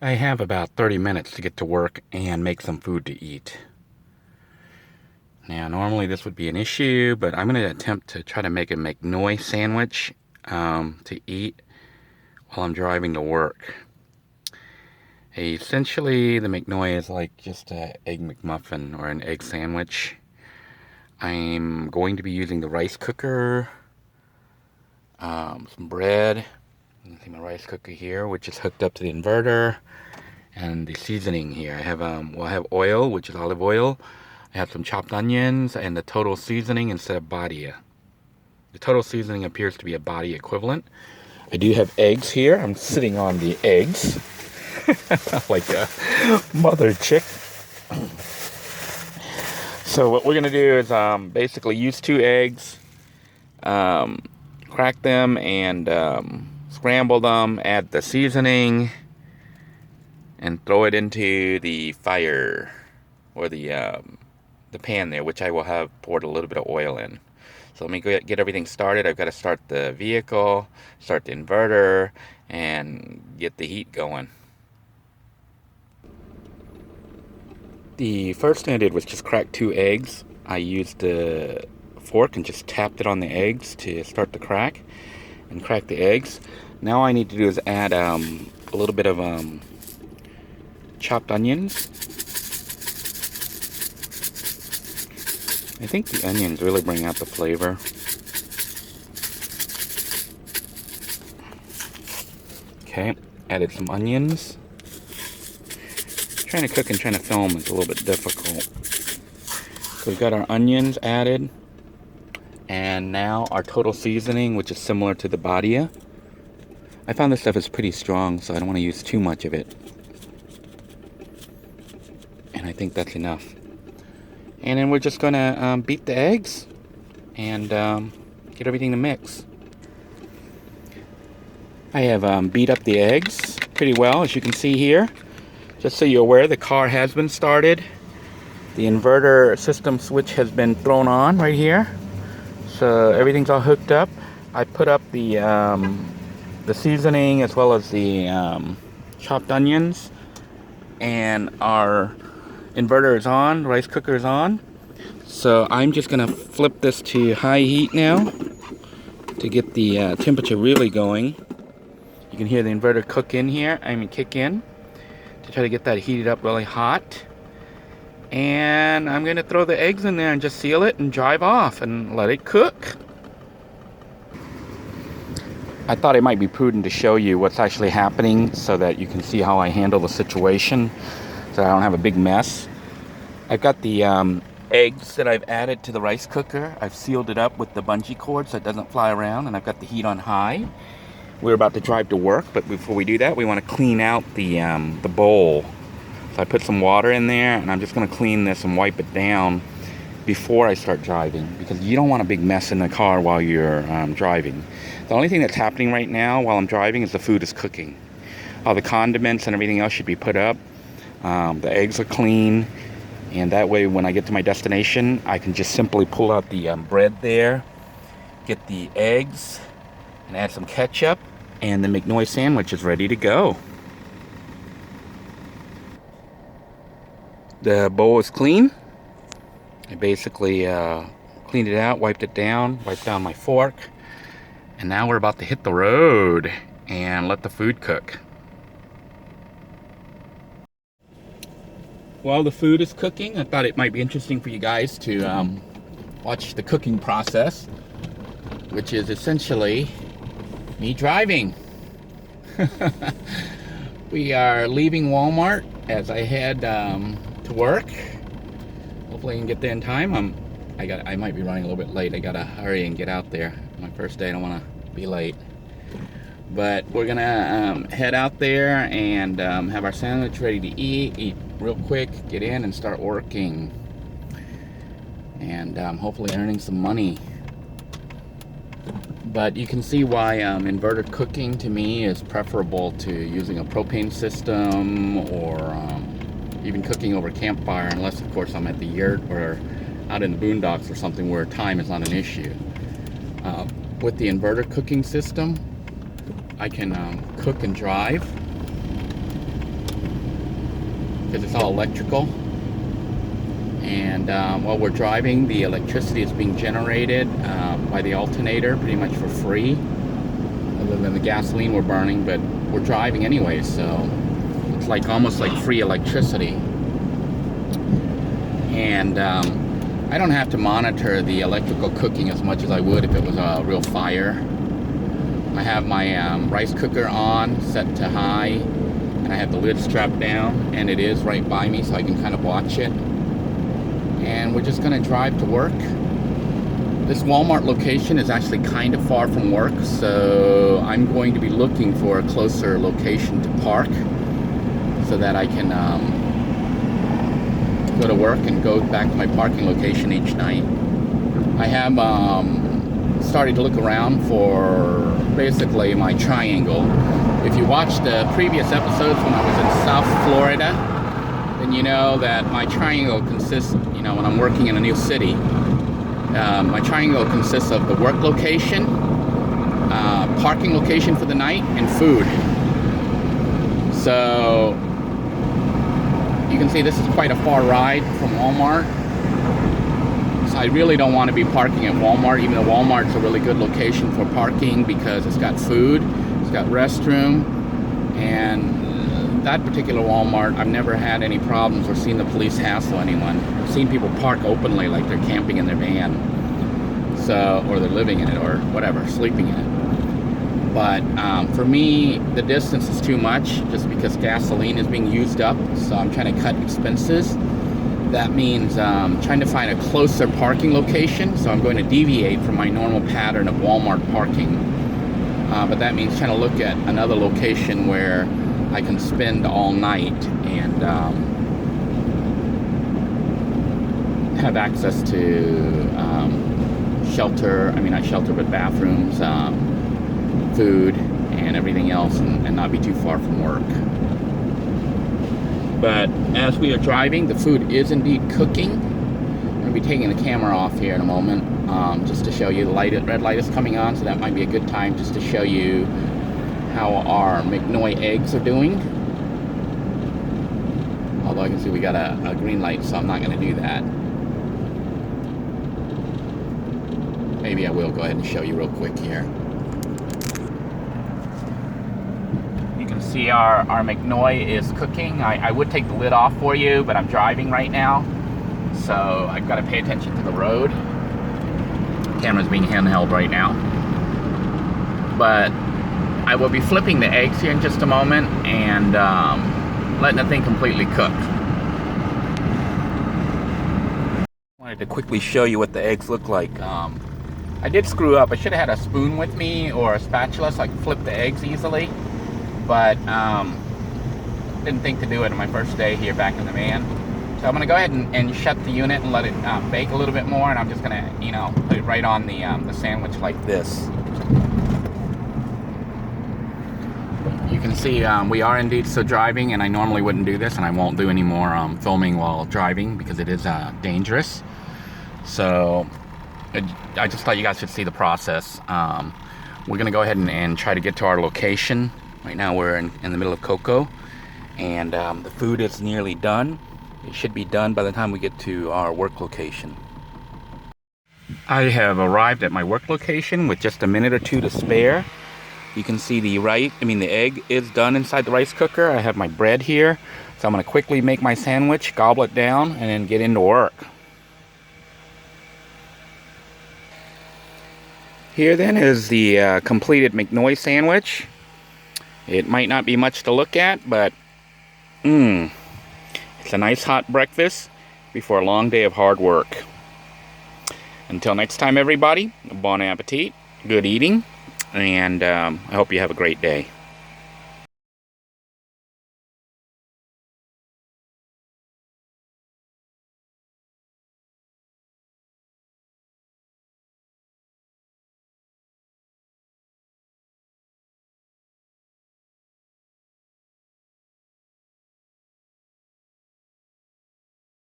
I have about 30 minutes to get to work and make some food to eat. Now, normally this would be an issue, but I'm going to attempt to try to make a McNoy sandwich to eat while I'm driving to work. Essentially, the McNoy is like just an egg McMuffin or an egg sandwich. I'm going to be using the rice cooker, some bread. You can see my rice cooker here, which is hooked up to the inverter, and the seasoning here. I have I have oil, which is olive oil. I have some chopped onions and the total seasoning instead of badia. The total seasoning appears to be a body equivalent. I do have eggs here. I'm sitting on the eggs like a mother chick. So what we're gonna do is basically use 2 eggs, crack them and scramble them, add the seasoning, and throw it into the fire or the pan there, which I will have poured a little bit of oil in. So let me get everything started. I've got to start the vehicle, start the inverter, and get the heat going. The first thing I did was just crack 2 eggs. I used a fork and just tapped it on the eggs to start the crack and crack the eggs. Now all I need to do is add a little bit of chopped onions. I think the onions really bring out the flavor. Okay, added some onions. Trying to cook and trying to film is a little bit difficult. So we've got our onions added, and now our total seasoning, which is similar to the badia. I found this stuff is pretty strong, so I don't want to use too much of it. And I think that's enough. And then we're just going to beat the eggs and get everything to mix. I have beat up the eggs pretty well, as you can see here. Just so you're aware, the car has been started. The inverter system switch has been thrown on right here. So everything's all hooked up. I put up the seasoning as well as the chopped onions. And our inverter is on, rice cooker is on. So I'm just gonna flip this to high heat now to get the temperature really going. You can hear the inverter kick in to try to get that heated up really hot. And I'm gonna throw the eggs in there and just seal it and drive off and let it cook. I thought it might be prudent to show you what's actually happening so that you can see how I handle the situation, so I don't have a big mess. I've got the eggs that I've added to the rice cooker. I've sealed it up with the bungee cord so it doesn't fly around, and I've got the heat on high. We're about to drive to work, but before we do that, we want to clean out the bowl. So I put some water in there, and I'm just going to clean this and wipe it down before I start driving, because you don't want a big mess in the car while you're driving. The only thing that's happening right now while I'm driving is the food is cooking. All the condiments and everything else should be put up. The eggs are clean, and that way when I get to my destination, I can just simply pull out the bread there, get the eggs, and add some ketchup, and the McNoy sandwich is ready to go. The bowl is clean. I basically cleaned it out, wiped it down, wiped down my fork, and now we're about to hit the road and let the food cook. While the food is cooking, I thought it might be interesting for you guys to watch the cooking process, which is essentially me driving. We are leaving Walmart as I head to work. Hopefully I can get there in time. I might be running a little bit late. I gotta hurry and get out there. My first day, I don't want to be late. But we're gonna head out there and have our sandwich ready to eat real quick, get in and start working, and hopefully earning some money. But you can see why inverter cooking to me is preferable to using a propane system or even cooking over campfire, unless of course I'm at the yurt or out in the boondocks or something where time is not an issue. With the inverter cooking system, I can cook and drive because it's all electrical. And while we're driving, the electricity is being generated by the alternator pretty much for free, other than the gasoline we're burning, but we're driving anyway, so it's like almost like free electricity. And I don't have to monitor the electrical cooking as much as I would if it was a real fire. I have my rice cooker on, set to high, and I have the lid strapped down, and it is right by me, so I can kind of watch it. And we're just going to drive to work. This Walmart location is actually kind of far from work, so I'm going to be looking for a closer location to park so that I can go to work and go back to my parking location each night. I have started to look around for basically my triangle. If you watched the previous episodes when I was in South Florida, then you know that my triangle consists, when I'm working in a new city, my triangle consists of the work location, parking location for the night, and food. So you can see this is quite a far ride from Walmart. So I really don't want to be parking at Walmart, even though Walmart's a really good location for parking because it's got food, it's got restroom, and that particular Walmart, I've never had any problems or seen the police hassle anyone. I've seen people park openly like they're camping in their van, or they're living in it, or whatever, sleeping in it. But for me, the distance is too much just because gasoline is being used up, so I'm trying to cut expenses. That means trying to find a closer parking location, so I'm going to deviate from my normal pattern of Walmart parking. But that means trying to look at another location where I can spend all night and have access to shelter, not shelter, but bathrooms, food, and everything else, and not be too far from work. But as we are driving, the food is indeed cooking. I'm going to be taking the camera off here in a moment, just to show you the red light is coming on, so that might be a good time just to show you how our McNoy eggs are doing. Although I can see we got a green light, so I'm not going to do that. Maybe I will go ahead and show you real quick here. You can see our McNoy is cooking. I would take the lid off for you, but I'm driving right now, so I've got to pay attention to the road. The camera's being handheld right now. But I will be flipping the eggs here in just a moment and letting the thing completely cook. Wanted to quickly show you what the eggs look like. I did screw up. I should have had a spoon with me or a spatula so I could flip the eggs easily, but didn't think to do it on my first day here back in the van. So I'm going to go ahead and shut the unit and let it bake a little bit more, and I'm just going to, put it right on the sandwich like this. You can see we are indeed still driving, and I normally wouldn't do this, and I won't do any more filming while driving because it is dangerous. So I just thought you guys should see the process. We're going to go ahead and try to get to our location. Right now we're in the middle of Cocoa, and the food is nearly done. It should be done by the time we get to our work location. I have arrived at my work location with just a minute or two to spare. You can see the egg is done inside the rice cooker. I have my bread here, so I'm going to quickly make my sandwich, gobble it down, and then get into work. Here then is the completed McNoy sandwich. It might not be much to look at, but it's a nice hot breakfast before a long day of hard work. Until next time, everybody, bon appetit, good eating, and I hope you have a great day.